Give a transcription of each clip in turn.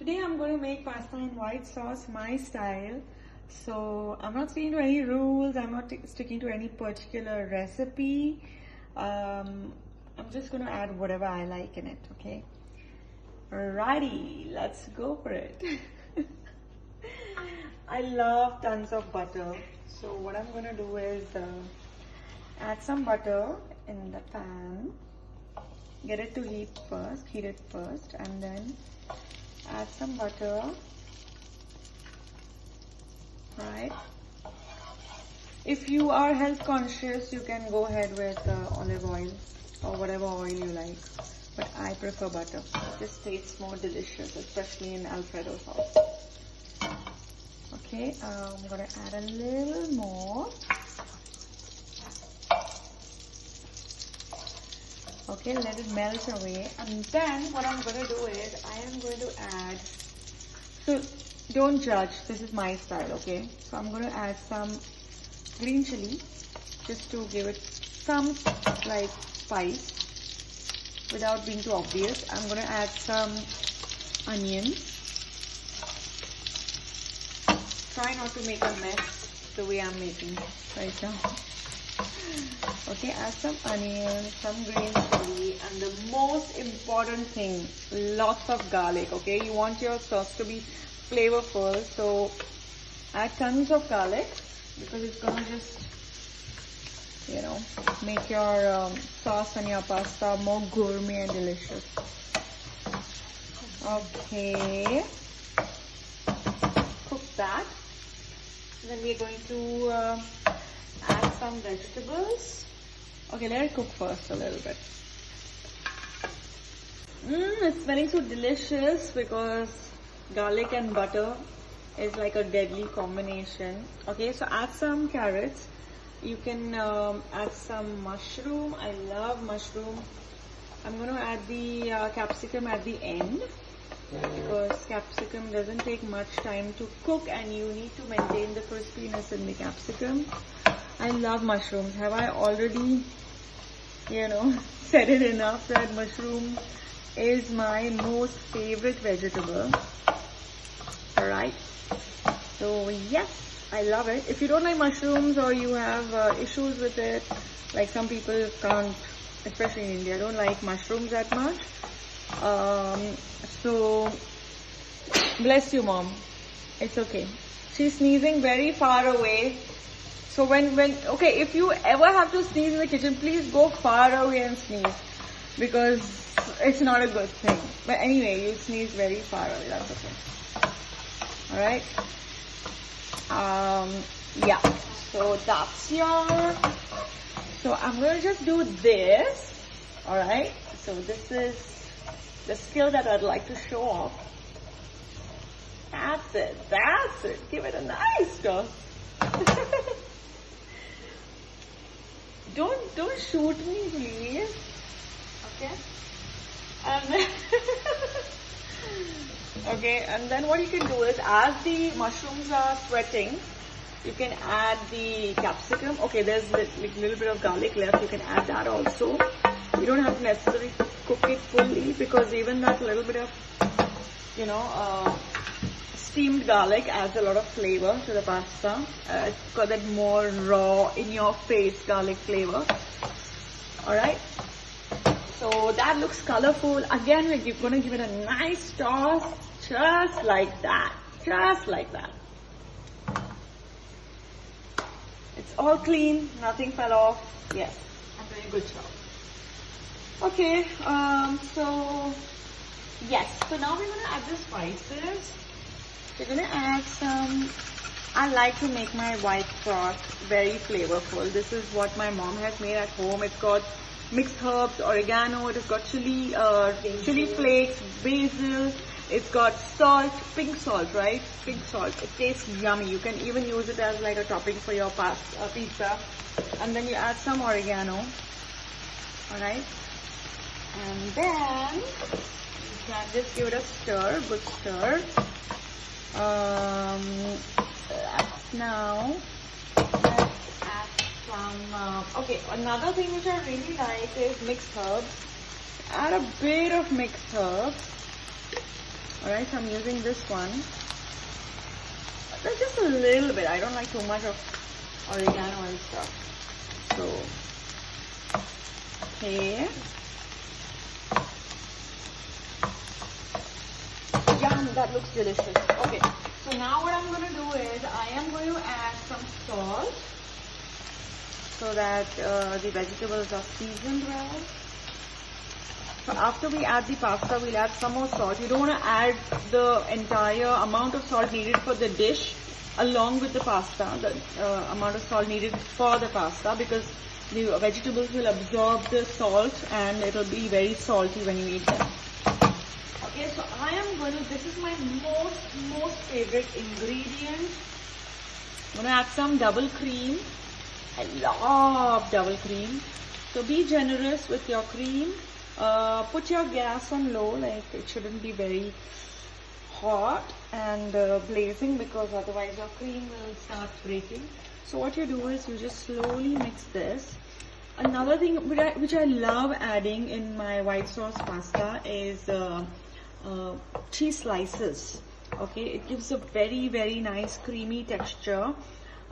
Today I'm going to make pasta in white sauce, my style. So I'm not sticking to any rules, I'm not sticking to any particular recipe. I'm just going to add whatever I like in it, okay? Alrighty, let's go for it. I love tons of butter. So what I'm going to do is add some butter in the pan. Get it to heat it first, and then add some butter, right? If you are health conscious, you can go ahead with olive oil or whatever oil you like, but I prefer butter. It just tastes more delicious, especially in Alfredo sauce. Okay, I'm gonna add a little more. Okay, let it melt away, and then what I'm going to do is I am going to add, so don't judge, this is my style, okay? So I'm going to add some green chili just to give it some like spice without being too obvious. I'm going to add some onions. Try not to make a mess the way I'm making right now. Okay, add some onions, some green chili, and the most important thing, lots of garlic. Okay, you want your sauce to be flavorful, so add tons of garlic because it's gonna just, you know, make your sauce and your pasta more gourmet and delicious. Okay, cook that. Then we're going to add some vegetables. Okay, let it cook first a little bit. It's smelling so delicious because garlic and butter is like a deadly combination. Okay, so add some carrots. You can add some mushroom. I love mushroom. I'm going to add the capsicum at the end because capsicum doesn't take much time to cook and you need to maintain the crispiness in the capsicum. I love mushrooms. Have I already, you know, said it enough that mushroom is my most favorite vegetable? Alright. So yes, I love it. If you don't like mushrooms or you have issues with it, like some people can't, especially in India, don't like mushrooms that much. So bless you, mom. It's okay. She's sneezing very far away. So okay, if you ever have to sneeze in the kitchen, please go far away and sneeze because it's not a good thing. But anyway, you sneeze very far away, that's okay. Alright. Yeah, so that's your, so I'm going to just do this. Alright, so this is the skill that I'd like to show off. That's it. Give it a nice toss. Don't shoot me, please. Okay. And then okay, and then what you can do is, as the mushrooms are sweating, you can add the capsicum. Okay, there's a little bit of garlic left. You can add that also. You don't have to necessarily cook it fully because even that little bit of, you know, steamed garlic adds a lot of flavor to the pasta. It's got that more raw, in your face garlic flavor. Alright. So that looks colorful. Again, we're going to give it a nice toss. Just like that. Just like that. It's all clean. Nothing fell off. Yes. I'm doing a good job. Okay. So yes. So now we're going to add the spices. We're going to add some, I like to make my white sauce very flavorful. This is what my mom has made at home. It's got mixed herbs, oregano, it has got chili, chili flakes, basil, it's got salt, pink salt, right? Pink salt. It tastes yummy. You can even use it as like a topping for your pizza. And then you add some oregano. Alright? And then you can just give it a stir, good stir. Now let's add some okay, another thing which I really like is mixed herbs. Add a bit of mixed herbs. Alright, so I'm using this one. That's just a little bit. I don't like too much of oregano and stuff. So, okay. Yum, that looks delicious. Okay, so now what I'm going to do is I am going to add some salt so that the vegetables are seasoned well. So after we add the pasta, we'll add some more salt. You don't want to add the entire amount of salt needed for the dish along with the pasta, the amount of salt needed for the pasta, because the vegetables will absorb the salt and it will be very salty when you eat them. Okay, so I am going to, this is my most favorite ingredient. I'm going to add some double cream. I love double cream. So be generous with your cream. Put your gas on low, like it shouldn't be very hot and blazing, because otherwise your cream will start breaking. So what you do is you just slowly mix this. Another thing which I love adding in my white sauce pasta is cheese slices. Okay, it gives a very nice creamy texture.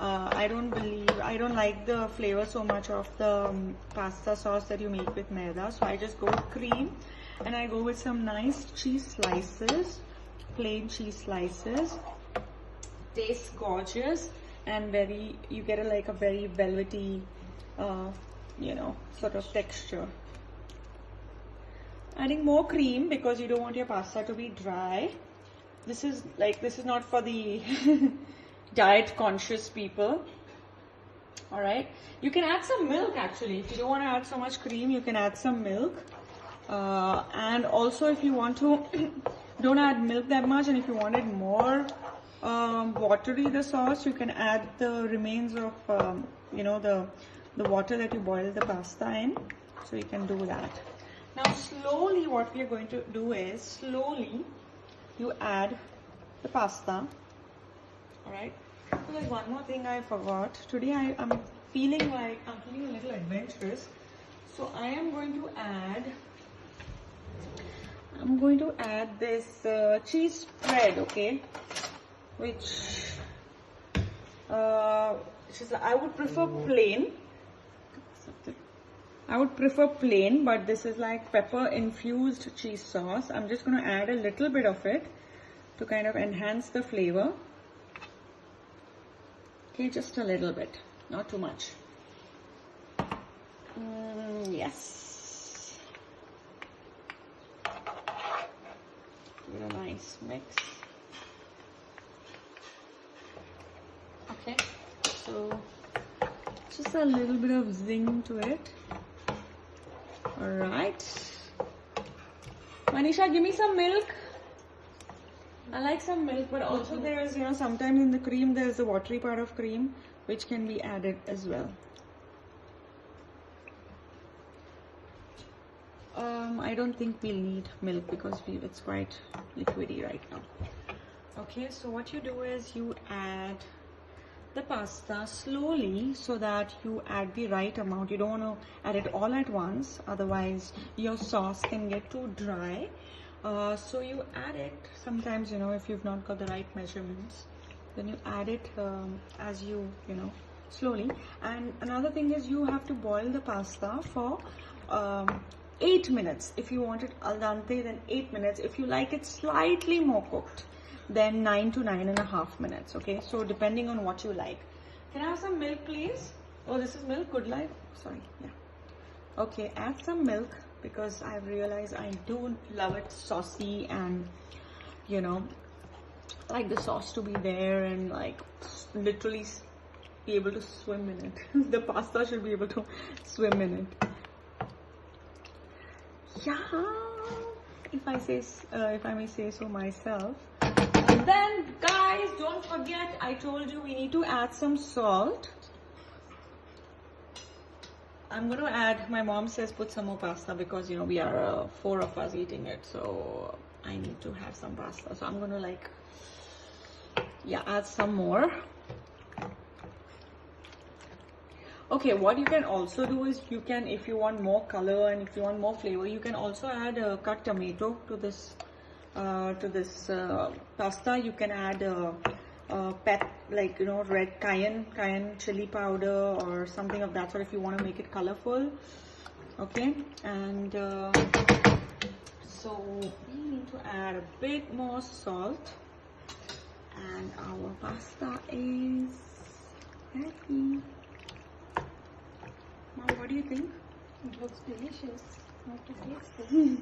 I don't like the flavor so much of the pasta sauce that you make with maida, so I just go with cream and I go with some nice cheese slices, plain cheese slices. Tastes gorgeous and you get a very velvety sort of texture. Adding more cream because you don't want your pasta to be dry. This is not for the diet conscious people. All right, you can add some milk actually. If you don't want to add so much cream, you can add some milk. And also if you want to don't add milk that much, and if you wanted more watery the sauce, you can add the remains of the water that you boiled the pasta in. So you can do that. Now slowly what we are going to do is slowly you add the pasta. Alright, so there's one more thing I forgot. Today I'm feeling a little adventurous. So I am going to add this cheese spread, okay, which is, I would prefer plain. But this is like pepper infused cheese sauce. I'm just going to add a little bit of it to kind of enhance the flavor. Okay, just a little bit, not too much. Yes. Give it a nice mix. Okay, so just a little bit of zing to it. Alright. Manisha, give me some milk. I like some milk, but also there is, sometimes in the cream there is a watery part of cream which can be added as well. I don't think we'll need milk because it's quite liquidy right now. Okay, so what you do is you add the pasta slowly so that you add the right amount. You don't want to add it all at once, otherwise your sauce can get too dry. So you add it sometimes, if you've not got the right measurements, then you add it as you slowly. And another thing is you have to boil the pasta for 8 minutes. If you want it al dente, then 8 minutes. If you like it slightly more cooked, then 9 to 9.5 minutes. Okay, so depending on what you like. Can I have some milk, please? Oh, this is milk. Good life. Sorry. Yeah. Okay, add some milk because I've realized I do love it saucy, and like the sauce to be there and like literally be able to swim in it. The pasta should be able to swim in it. Yeah, if I may say so myself. And then guys, don't forget, I told you we need to add some salt. I'm going to add, my mom says put some more pasta because we are 4 of us eating it, so I need to have some pasta. So I'm going to add some more. Okay, what you can also do is if you want more color and if you want more flavor, you can also add a cut tomato to this to this pasta, you can add like red cayenne chili powder or something of that sort if you want to make it colorful. Okay, and so we need to add a bit more salt, and our pasta is ready. Now, what do you think? It looks delicious. I have to taste it.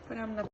But I'm not